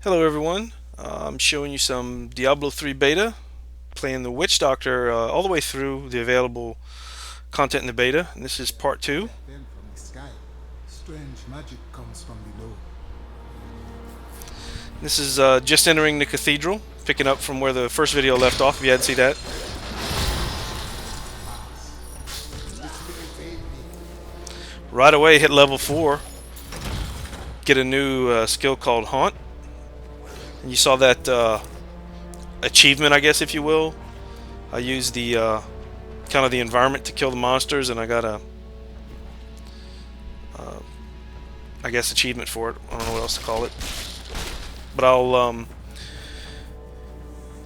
Hello everyone, I'm showing you some Diablo 3 beta, playing the Witch Doctor all the way through the available content in the beta, and this is part 2. Then from the sky, strange magic comes from below. This is just entering the Cathedral, picking up from where the first video left off if you hadn't seen that. Pass. The spirits aid me. Right away hit level 4, get a new skill called Haunt, and you saw that achievement, I guess if you will. I used the kind of the environment to kill the monsters, and I got a I guess achievement for it. I don't know what else to call it. But I'll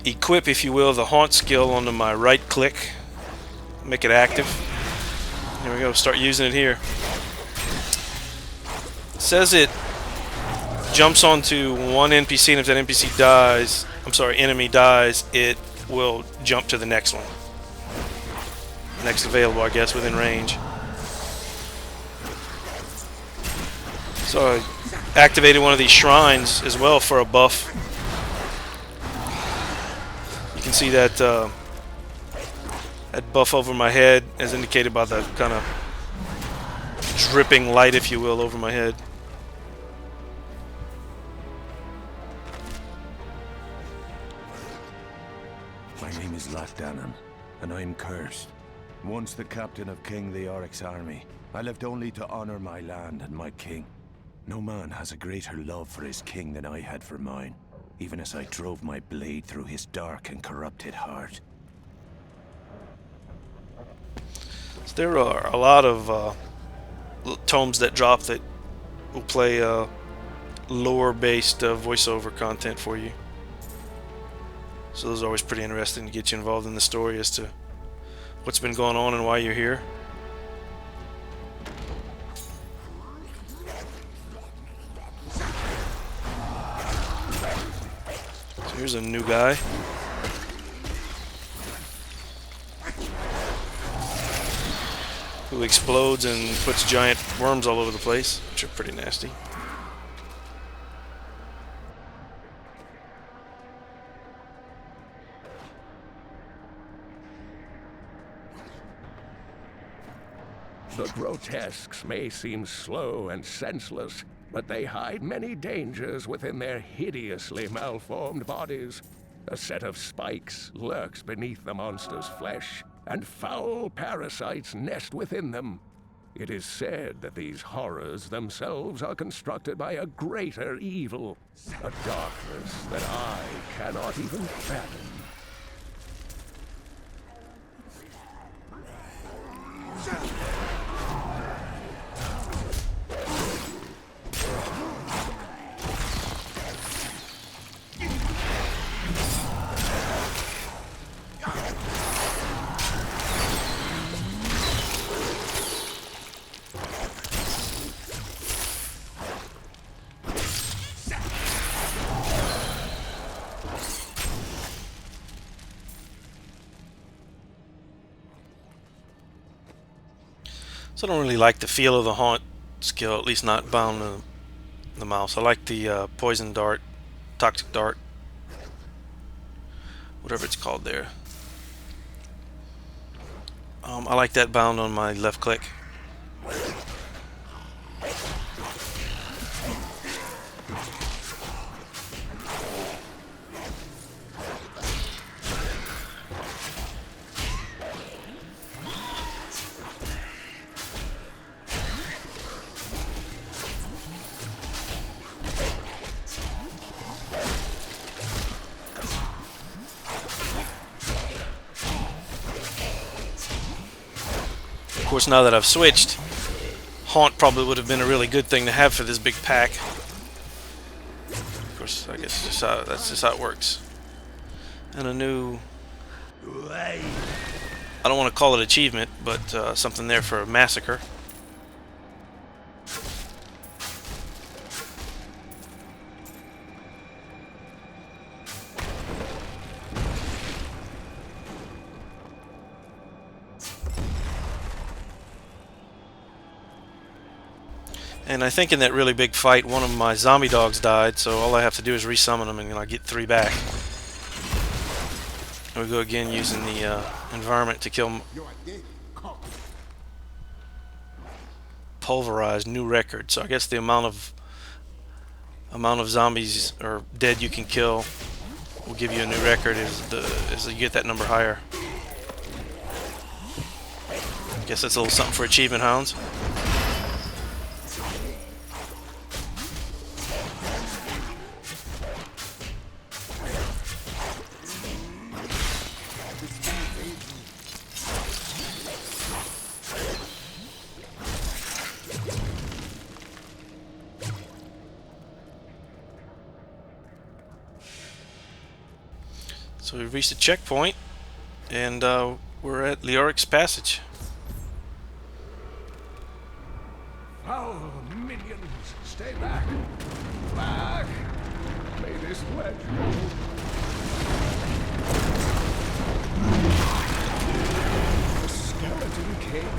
equip, if you will, the Haunt skill onto my right click, make it active. Here we go, start using it here. It says it jumps onto one NPC, and if that NPC dies, enemy dies, it will jump to the next one. Next available, I guess, within range. So I activated one of these shrines as well for a buff. You can see that that buff over my head, as indicated by the kind of dripping light, if you will, over my head. My name is Latdanan, and I am cursed. Once the captain of King Leoric's army, I lived only to honor my land and my king. No man has a greater love for his king than I had for mine, even as I drove my blade through his dark and corrupted heart. So there are a lot of tomes that drop that will play lore-based voiceover content for you. So those are always pretty interesting to get you involved in the story as to what's been going on and why you're here. So here's a new guy. Who explodes and puts giant worms all over the place, which are pretty nasty. The grotesques may seem slow and senseless, but they hide many dangers within their hideously malformed bodies. A set of spikes lurks beneath the monster's flesh, and foul parasites nest within them. It is said that these horrors themselves are constructed by a greater evil, a darkness that I cannot even fathom. So I don't really like the feel of the Haunt skill, at least not bound to the mouse. I like the poison dart, toxic dart, whatever it's called there. I like that bound on my left click. Of course, now that I've switched, Haunt probably would have been a really good thing to have for this big pack. Of course, I guess that's just how it works. And a new, I don't want to call it achievement, but something there for a massacre. And I think in that really big fight, one of my zombie dogs died, so all I have to do is resummon them, and I get 3 back. And we go again using the environment to kill You are dead. Come. pulverized new record. So I guess the amount of zombies or dead you can kill will give you a new record as you get that number higher. I guess that's a little something for achievement hounds. So we've reached a checkpoint, and we're at Leoric's Passage. Foul minions, stay back! Back! May this ledge hold. The Skeleton King.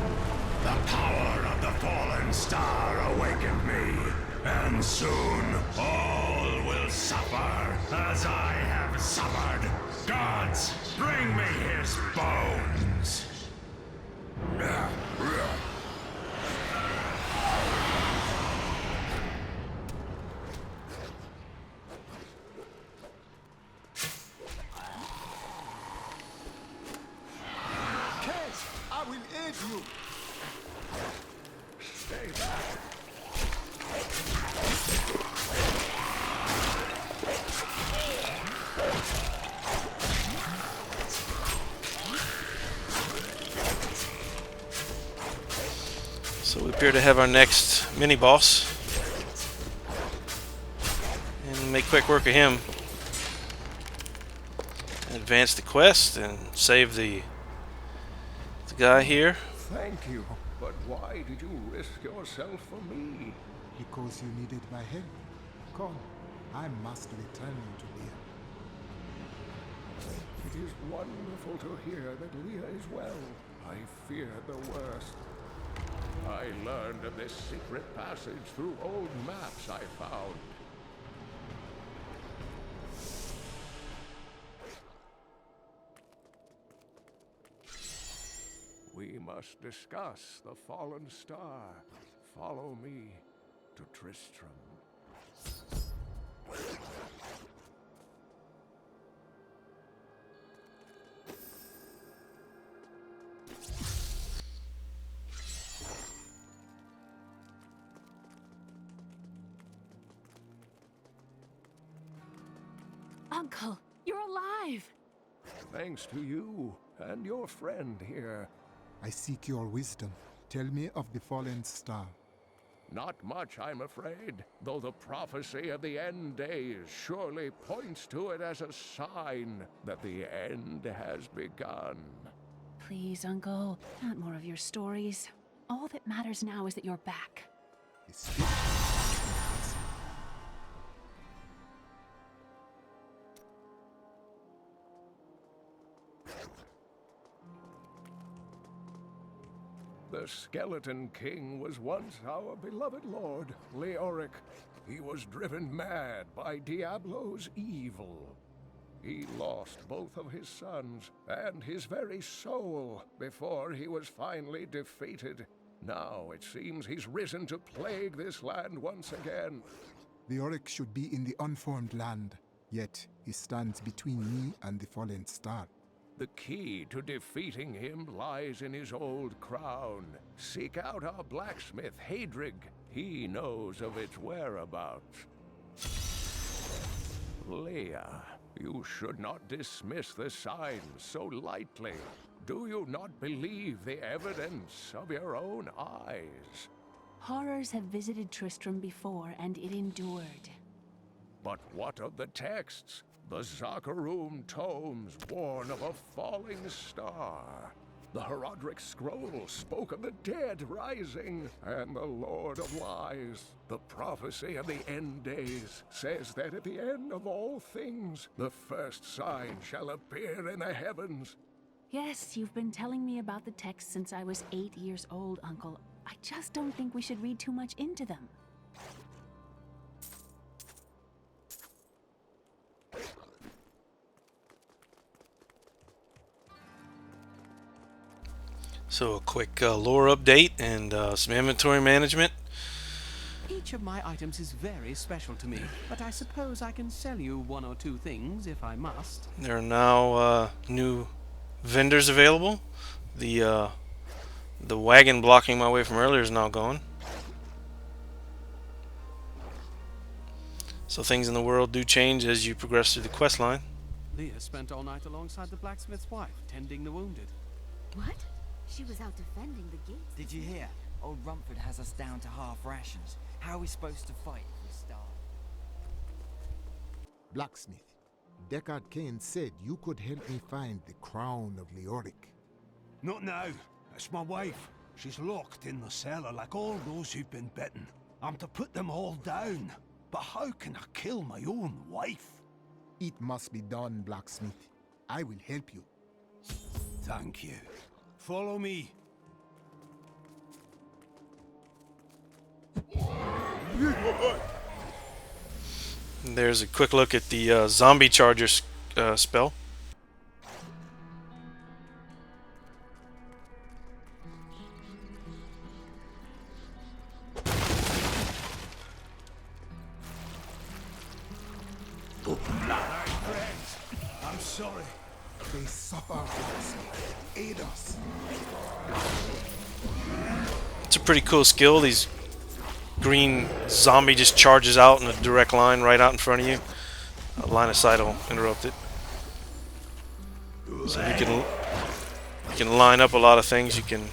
The power of the fallen star awakened me, and soon all will suffer as I have suffered. Gods, bring me his bones! Kes, I will aid you. Stay back! So we appear to have our next mini-boss. And make quick work of him. Advance the quest and save the guy here. Thank you, but why did you risk yourself for me? Because you needed my help. Come, I must return you to Leah. It is wonderful to hear that Leah is well. I feared the worst. I learned of this secret passage through old maps I found. We must discuss the fallen star. Follow me to Tristram. Uncle, you're alive! Thanks to you and your friend here. I seek your wisdom. Tell me of the fallen star. Not much, I'm afraid, though the prophecy of the end days surely points to it as a sign that the end has begun. Please, Uncle, not more of your stories. All that matters now is that you're back. The spirit. The Skeleton King was once our beloved lord, Leoric. He was driven mad by Diablo's evil. He lost both of his sons and his very soul before he was finally defeated. Now it seems he's risen to plague this land once again. The Oryx should be in the unformed land, yet he stands between me and the fallen star. The key to defeating him lies in his old crown. Seek out our blacksmith, Hadrig. He knows of its whereabouts. Leah, you should not dismiss the signs so lightly. Do you not believe the evidence of your own eyes? Horrors have visited Tristram before, and it endured. But what of the texts? The Zakharum tomes warn of a falling star. The Herodric scroll spoke of the dead rising, and the Lord of Lies, the prophecy of the end days, says that at the end of all things, the first sign shall appear in the heavens. Yes, you've been telling me about the texts since I was 8 years old, Uncle. I just don't think we should read too much into them. So a quick lore update and some inventory management. Each of my items is very special to me, but I suppose I can sell you one or two things if I must. There are now new vendors available. The wagon blocking my way from earlier is now gone. So things in the world do change as you progress through the quest line. Leah spent all night alongside the blacksmith's wife, tending the wounded. What? She was out defending the gates. Did you hear? Old Rumford has us down to half rations. How are we supposed to fight if we starve? Blacksmith, Deckard Cain said you could help me find the crown of Leoric. Not now. It's my wife. She's locked in the cellar like all those who've been bitten. I'm to put them all down. But how can I kill my own wife? It must be done, blacksmith. I will help you. Thank you. Follow me. There's a quick look at the zombie charger spell. I'm sorry. They suffer, blacksmith. Aid us. It's a pretty cool skill. These green zombie just charges out in a direct line right out in front of you. A line of sight will interrupt it. So you can line up a lot of things. You can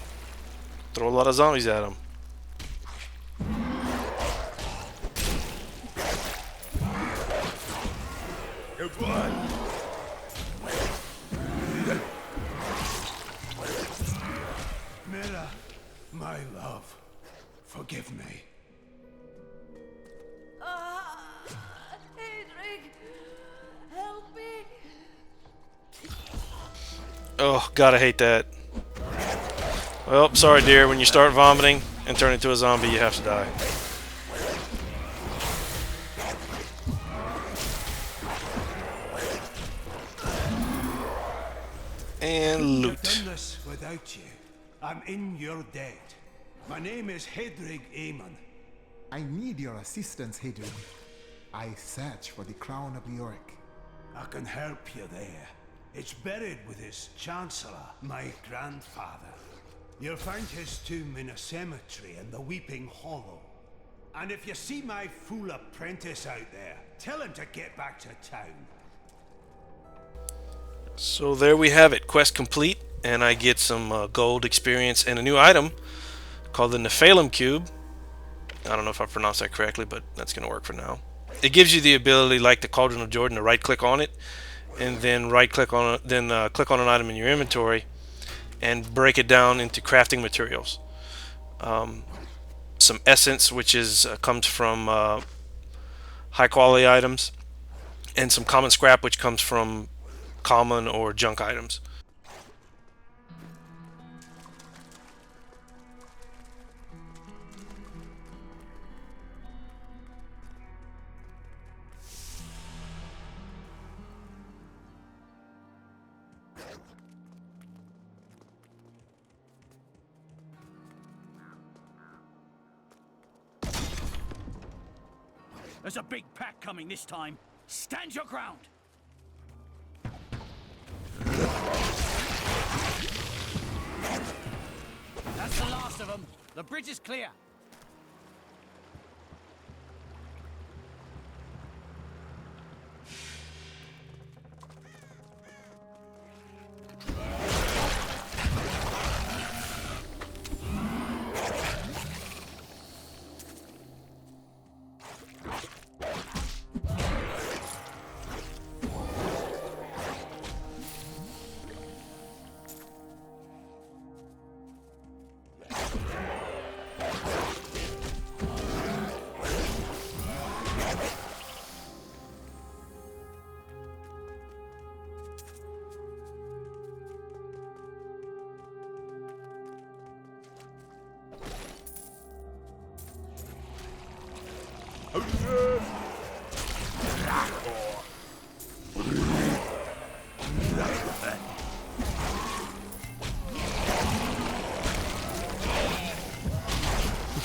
throw a lot of zombies at them. Mira, my love, forgive me. Hedrig, help me. Oh, gotta hate that. Well, sorry dear, when you start vomiting and turn into a zombie, you have to die. And I've loot. done this without you. I'm in your debt. My name is Hedrig Aemon. I need your assistance, Hedwig. I search for the crown of Leoric. I can help you there. It's buried with his chancellor, my grandfather. You'll find his tomb in a cemetery in the Weeping Hollow. And if you see my fool apprentice out there, tell him to get back to town. So there we have it, quest complete, and I get some gold experience and a new item called the Nephalem Cube. I don't know if I pronounced that correctly, but that's going to work for now. It gives you the ability, like the Cauldron of Jordan, to right-click on it, and then click on an item in your inventory, and break it down into crafting materials. Some essence, which comes from high-quality items, and some common scrap, which comes from common or junk items. There's a big pack coming this time. Stand your ground! That's the last of them. The bridge is clear.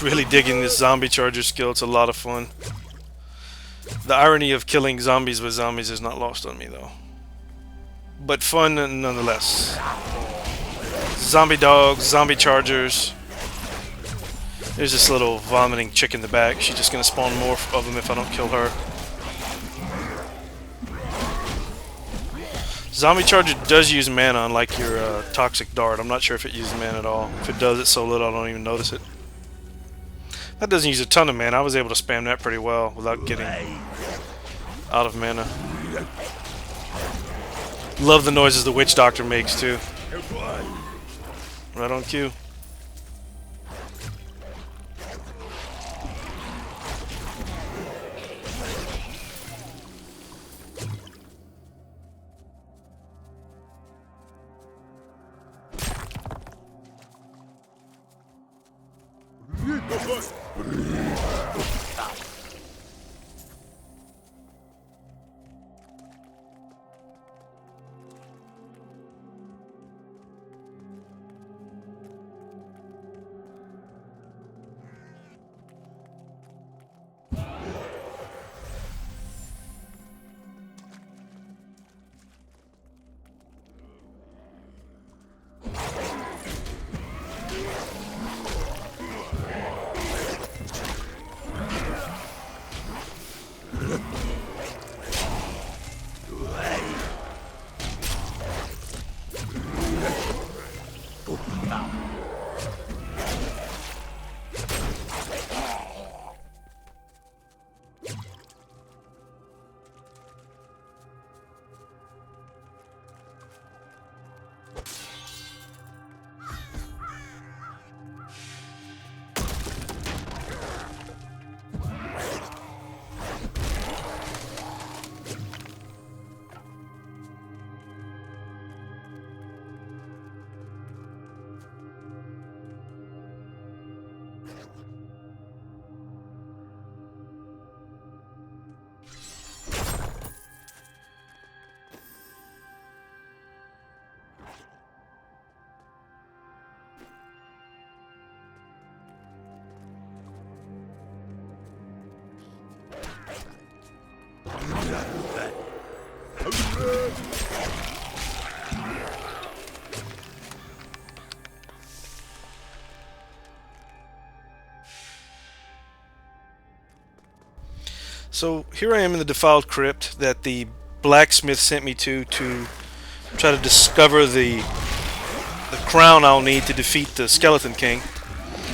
Really digging this zombie charger skill. It's a lot of fun. The irony of killing zombies with zombies is not lost on me, though. But fun nonetheless. Zombie dogs, zombie chargers. There's this little vomiting chick in the back. She's just gonna spawn more of them if I don't kill her. Zombie charger does use mana, unlike your toxic dart. I'm not sure if it uses mana at all. If it does, it's so little I don't even notice it. That doesn't use a ton of mana. I was able to spam that pretty well without getting out of mana. Love the noises the witch doctor makes too. Right on cue. So here I am in the defiled crypt that the blacksmith sent me to try to discover the crown I'll need to defeat the Skeleton King,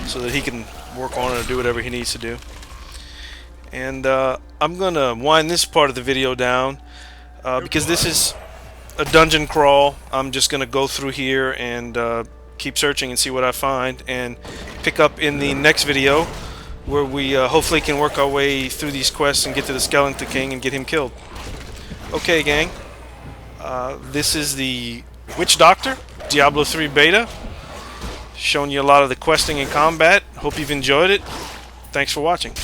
so that he can work on it or do whatever he needs to do. And I'm gonna wind this part of the video down because this is a dungeon crawl. I'm just gonna go through here and keep searching and see what I find, and pick up in the next video where we hopefully can work our way through these quests and get to the Skeleton King and get him killed. Okay, gang. This is the Witch Doctor, Diablo 3 Beta. Showing you a lot of the questing and combat. Hope you've enjoyed it. Thanks for watching.